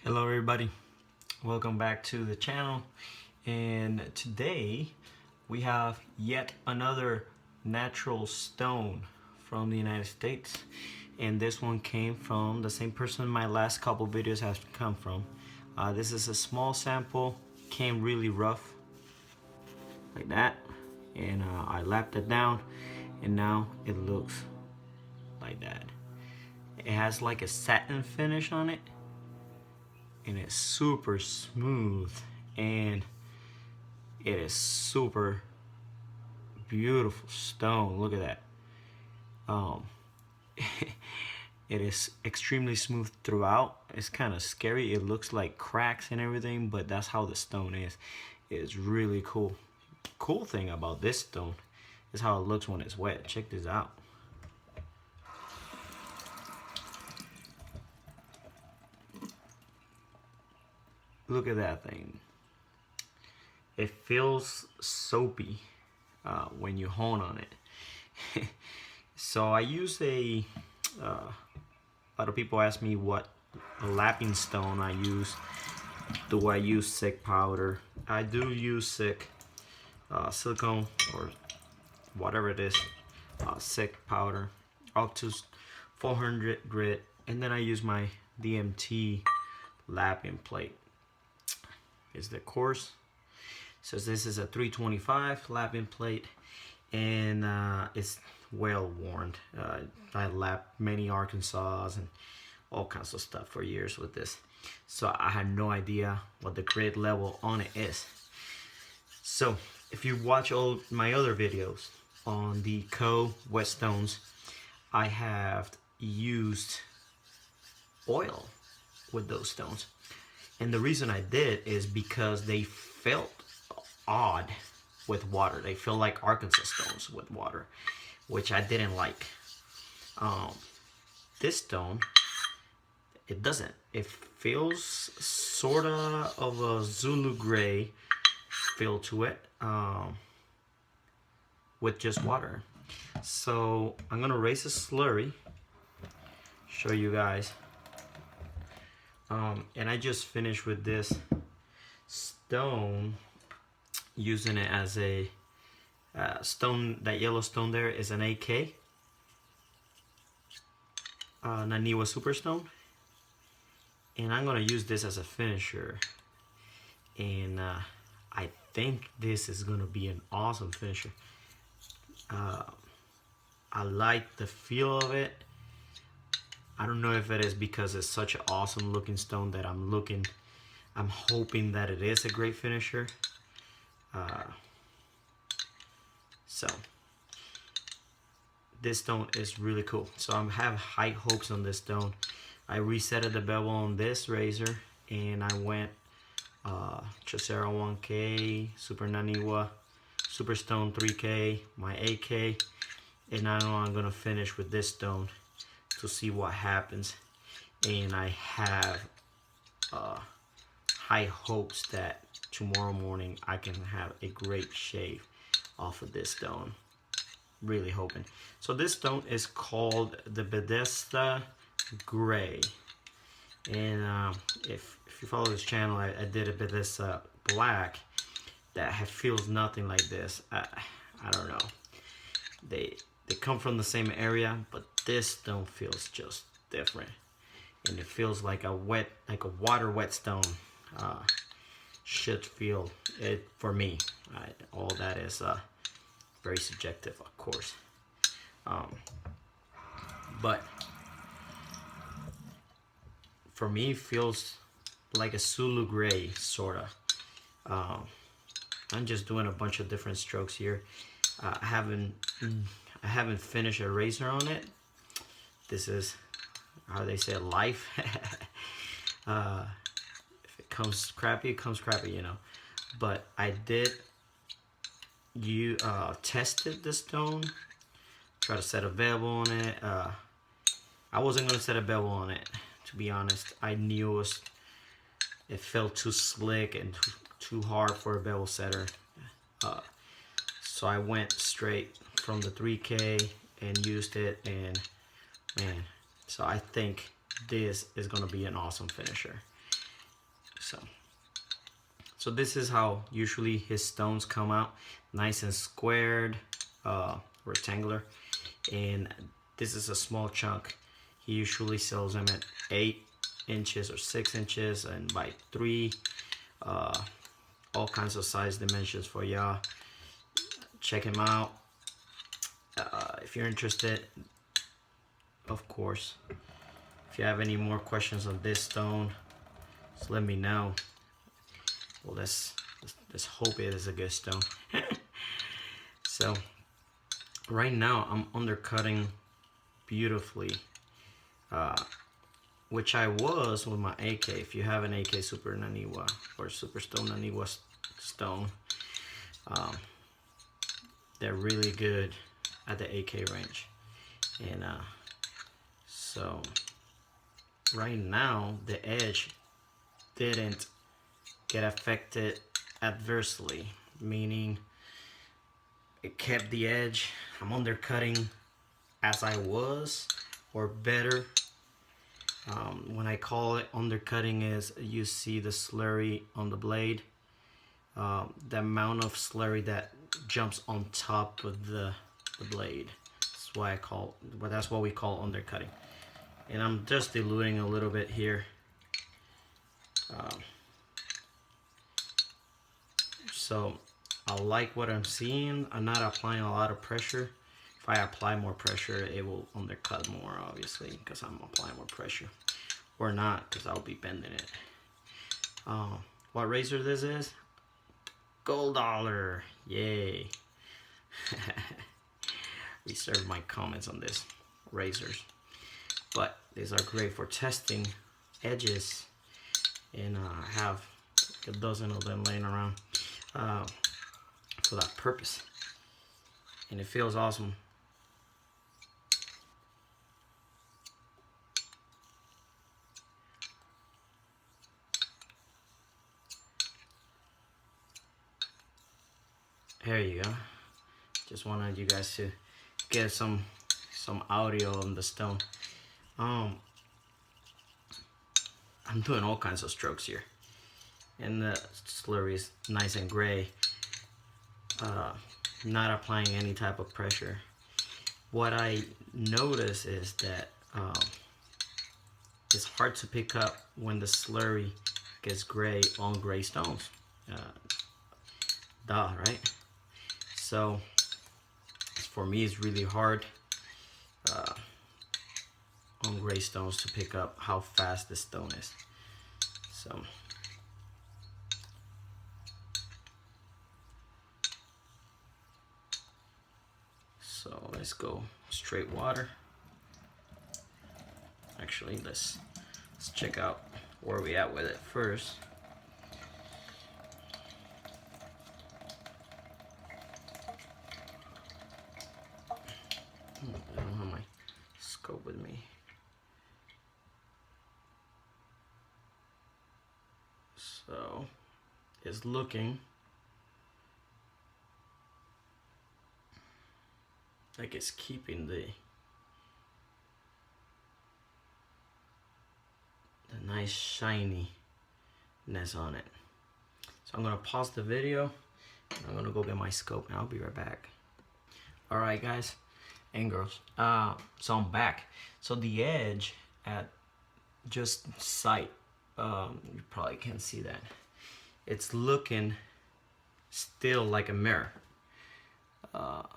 Hello everybody, welcome back to the channel, and today we have yet another natural stone from the United States, and this one came from the same person my last couple videos have come from. This is a small sample, came really rough like that, and I lapped it down and now it looks like that. It has like a satin finish on it and it's super smooth and it is super beautiful stone. Look at that. It is extremely smooth throughout. It's kind of scary. It looks like cracks and everything, but that's how the stone is. It's really cool. Cool thing about this stone is how it looks when it's wet. Check this out. Look at that thing. It feels soapy when you hone on it. So I use a lot of people ask me what lapping stone I use. Do I use sick powder? I do use sick silicone or whatever it is, sick powder up to 400 grit, and then I use my DMT lapping plate. Is the course. So this is a 325 lapping plate, and it's well worn. I lapped many Arkansas and all kinds of stuff for years with this, so I had no idea what the grit level on it is. So if you watch all my other videos on the Coewhetstones, I have used oil with those stones. And the reason I did is because they felt odd with water. They feel like Arkansas stones with water, which I didn't like. This stone, it doesn't. It feels sort of a Zulu gray feel to it with just water. So I'm gonna raise a slurry, show you guys. And I just finished with this stone, using it as a stone. That yellow stone there is an AK Naniwa Superstone, and I'm gonna use this as a finisher, and I think this is gonna be an awesome finisher. I like the feel of it. I don't know if it is because it's such an awesome looking stone that I'm hoping that it is a great finisher. So this stone is really cool. So I have high hopes on this stone. I resetted the bevel on this razor, and I went Chocera 1K, Super Naniwa, Superstone 3K, my AK, and now I'm gonna finish with this stone to see what happens. And I have high hopes that tomorrow morning I can have a great shave off of this stone. Really hoping. So this stone is called the Bethesda Gray, and if you follow this channel, I did a Bethesda Black that feels nothing like this. I don't know. They come from the same area, but this stone feels just different, and it feels like a water whetstone should feel it for me. All that is very subjective, of course, but for me, it feels like a Zulu gray sorta. I'm just doing a bunch of different strokes here. I haven't finished a razor on it. This is how they say life. If it comes crappy, it comes crappy, you know. But I did tested the stone, try to set a bevel on it. I wasn't gonna set a bevel on it, to be honest. I knew it felt too slick and too hard for a bevel setter. So I went straight from the 3K and used it, and man, so I think this is gonna be an awesome finisher. So this is how usually his stones come out, nice and squared, rectangular. And this is a small chunk. He usually sells them at 8 inches or 6 inches and by 3. All kinds of size dimensions for y'all. Check him out if you're interested, of course. If you have any more questions on this stone, just let me know. Well, let's hope it is a good stone. So right now I'm undercutting beautifully, which I was with my AK. If you have an AK Super Naniwa or Super Stone Naniwa stone, they're really good at the AK range. And so right now the edge didn't get affected adversely, meaning it kept the edge. I'm undercutting as I was or better. When I call it undercutting is you see the slurry on the blade, the amount of slurry that jumps on top of the blade. That's what we call undercutting. And I'm just diluting a little bit here. So I like what I'm seeing. I'm not applying a lot of pressure. If I apply more pressure, it will undercut more, obviously, because I'm applying more pressure. Or not, because I'll be bending it. What razor this is? Gold dollar. Yay. Reserve my comments on this razors. But these are great for testing edges. And I have a dozen of them laying around for that purpose. And it feels awesome. There you go. Just wanted you guys to get some audio on the stone. I'm doing all kinds of strokes here, and the slurry is nice and gray. Not applying any type of pressure. What I notice is that it's hard to pick up when the slurry gets gray on gray stones. Right? So for me, it's really hard on gray stones to pick up how fast this stone is. So let's go straight water. Actually, let's check out where we at with it first. I don't have my scope with me. So it's looking like it's keeping the nice shininess on it. So I'm gonna pause the video and I'm gonna go get my scope and I'll be right back. Alright guys and girls, so I'm back. So the edge at just sight, you probably can't see that. It's looking still like a mirror. Let's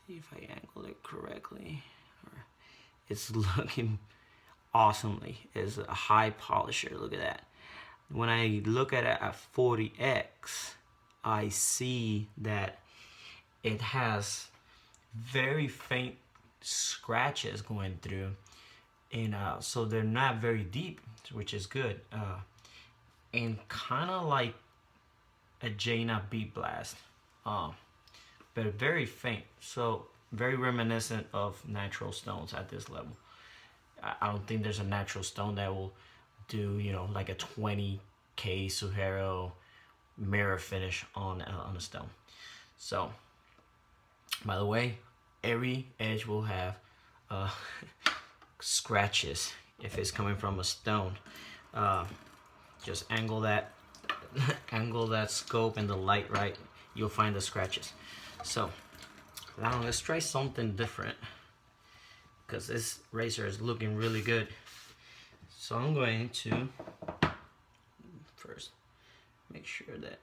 see if I angle it correctly. It's looking awesomely. It's a high polisher. Look at that. When I look at it at 40x, I see that it has very faint scratches going through, and so they're not very deep, which is good, and kind of like a Jaina Beat Blast, but very faint, so very reminiscent of natural stones at this level. I don't think there's a natural stone that will do, you know, like a 20K Suhero mirror finish on a stone. So by the way, every edge will have scratches if it's coming from a stone. Just angle that angle that scope and the light right, you'll find the scratches. So now let's try something different, because this razor is looking really good. So I'm going to first make sure that,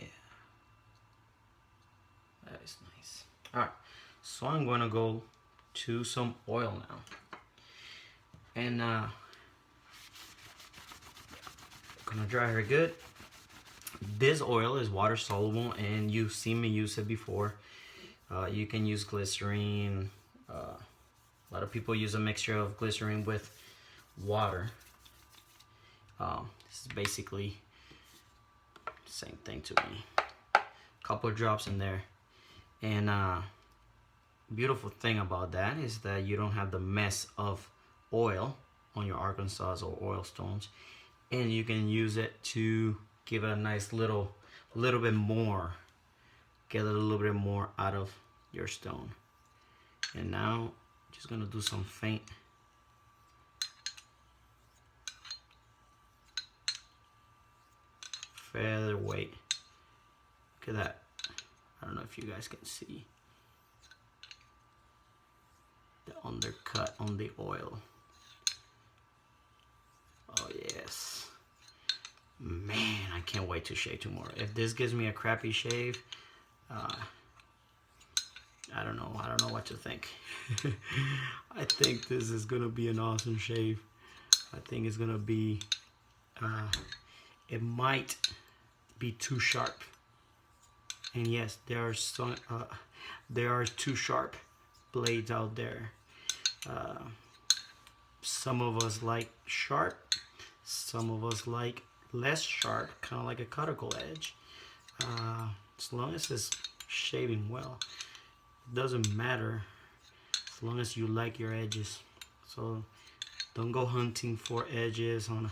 yeah, that is nice. All right, so I'm going to go to some oil now, and gonna dry her good. This oil is water soluble, and you've seen me use it before. You can use glycerine. A lot of people use a mixture of glycerine with water. This is basically the same thing to me. A couple of drops in there, and beautiful thing about that is that you don't have the mess of oil on your Arkansas or oil stones, and you can use it to give it a nice little bit more, get a little bit more out of your stone. And now just gonna do some faint featherweight. Look at that. I don't know if you guys can see the undercut on the oil. Oh yes. Man, I can't wait to shave tomorrow. If this gives me a crappy shave, I don't know what to think. I think this is gonna be an awesome shave. I think it's gonna be, it might be too sharp. And yes, there are some, there are too sharp blades out there. Some of us like sharp, some of us like less sharp, kind of like a cuticle edge. As long as it's shaving well, it doesn't matter as long as you like your edges. So don't go hunting for edges on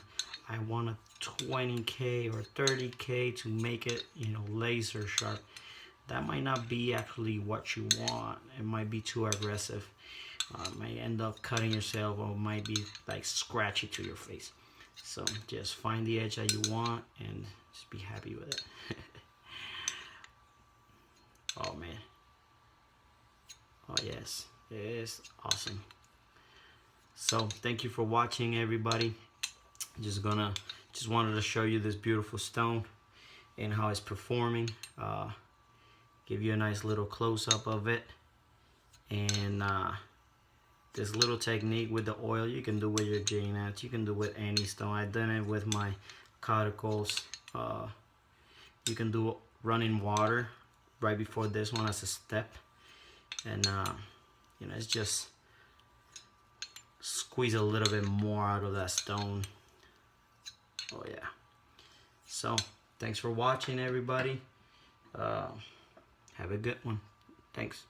I want a 20K or 30K to make it, you know, laser sharp. That might not be actually what you want. It might be too aggressive. Might end up cutting yourself, or might be like scratchy to your face. So just find the edge that you want and just be happy with it. Oh man. Oh yes, it is awesome. So thank you for watching, everybody. Just wanted to show you this beautiful stone and how it's performing. Give you a nice little close-up of it. And this little technique with the oil, you can do with your J-nuts, you can do with any stone. I've done it with my cauticles. You can do running water right before this one as a step, and you know, it's just squeeze a little bit more out of that stone. Oh yeah. So thanks for watching, everybody. Have a good one. Thanks.